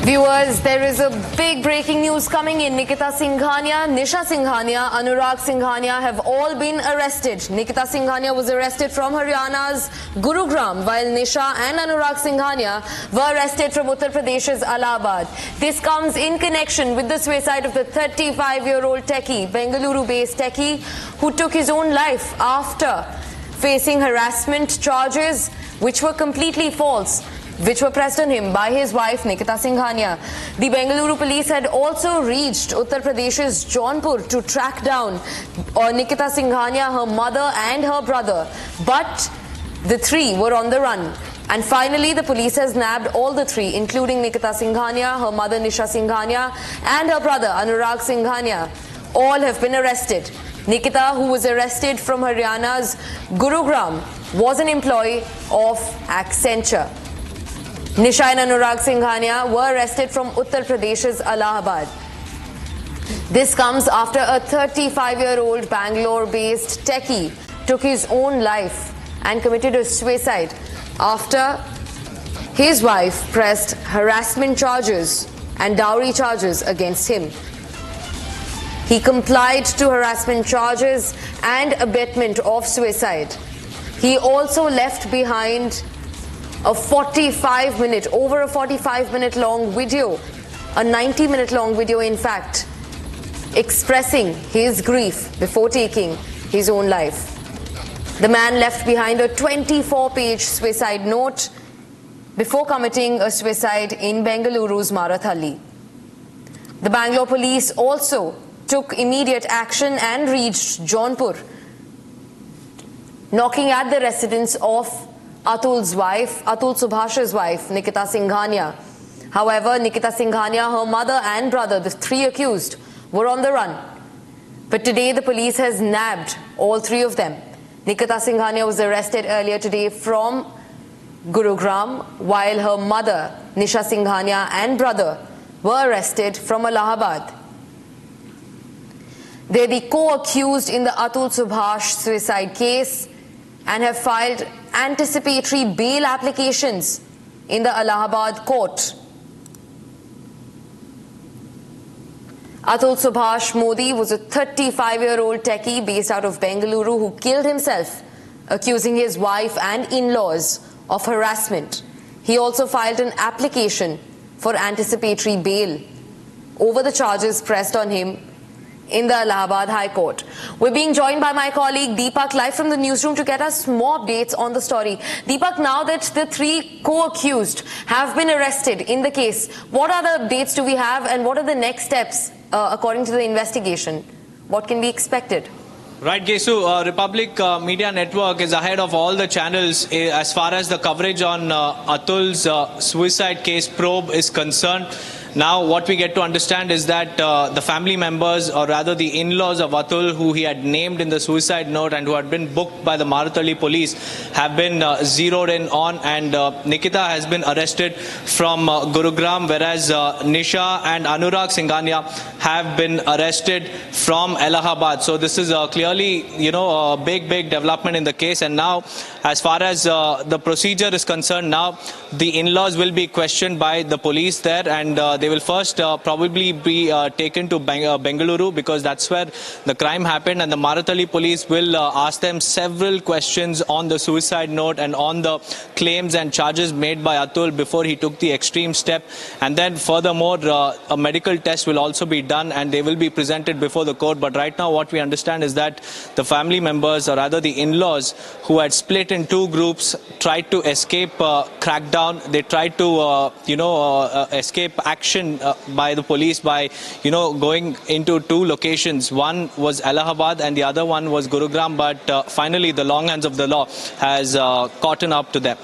Viewers, there is a big breaking news coming in. Nikita Singhania, Nisha Singhania, Anurag Singhania have all been arrested. Nikita Singhania was arrested from Haryana's Gurugram, while Nisha and Anurag Singhania were arrested from Uttar Pradesh's Allahabad. This comes in connection with the suicide of the 35-year-old Techie, Bengaluru-based Techie, who took his own life after facing harassment charges which were completely false, which were pressed on him by his wife Nikita Singhania. The Bengaluru police had also reached Uttar Pradesh's Jaunpur to track down Nikita Singhania, her mother and her brother. But the three were on the run. And finally, the police has nabbed all the three, including Nikita Singhania, her mother Nisha Singhania and her brother Anurag Singhania. All have been arrested. Nikita, who was arrested from Haryana's Gurugram, was an employee of Accenture. Nisha and Anurag Singhania were arrested from Uttar Pradesh's Allahabad. This comes after a 35-year-old Bangalore-based Techie took his own life and committed a suicide after his wife pressed harassment charges and dowry charges against him. He complied to harassment charges and abetment of suicide. He also left behind a 45-minute long video, a 90-minute long video in fact, expressing his grief before taking his own life. The man left behind a 24-page suicide note before committing a suicide in Bengaluru's Marathalli. The Bangalore police also took immediate action and reached Jaunpur, knocking at the residence of Atul Subhash's wife, Nikita Singhania. However, Nikita Singhania, her mother and brother, the three accused, were on the run. But today, the police has nabbed all three of them. Nikita Singhania was arrested earlier today from Gurugram, while her mother, Nisha Singhania, and brother were arrested from Allahabad. They are the co-accused in the Atul Subhash suicide case and have filed anticipatory bail applications in the Allahabad court. Atul Subhash Modi was a 35-year-old Techie based out of Bengaluru who killed himself, accusing his wife and in-laws of harassment. He also filed an application for anticipatory bail over the charges pressed on him in the Allahabad High Court. We're being joined by my colleague Deepak live from the newsroom to get us more updates on the story. Deepak, now that the three co-accused have been arrested in the case, what other updates do we have and what are the next steps according to the investigation? What can be expected? Right, Gesu, Republic Media Network is ahead of all the channels as far as the coverage on Atul's suicide case probe is concerned. Now, what we get to understand is that the family members, or rather the in-laws of Atul, who he had named in the suicide note and who had been booked by the Marathalli police, have been zeroed in on, and Nikita has been arrested from Gurugram, whereas Nisha and Anurag Singhania have been arrested from Allahabad. So this is clearly, a big development in the case. And now, as far as the procedure is concerned, now the in-laws will be questioned by the police there, and they will first probably be taken to Bengaluru, because that's where the crime happened, and the Marathalli police will ask them several questions on the suicide note and on the claims and charges made by Atul before he took the extreme step. And then furthermore, a medical test will also be done and they will be presented before the court. But right now what we understand is that the family members, or rather the in-laws, who had split in two groups, tried to escape crackdown. They tried to escape action by the police by going into two locations. One was Allahabad and the other one was Gurugram, but finally the long hands of the law has caught up to them.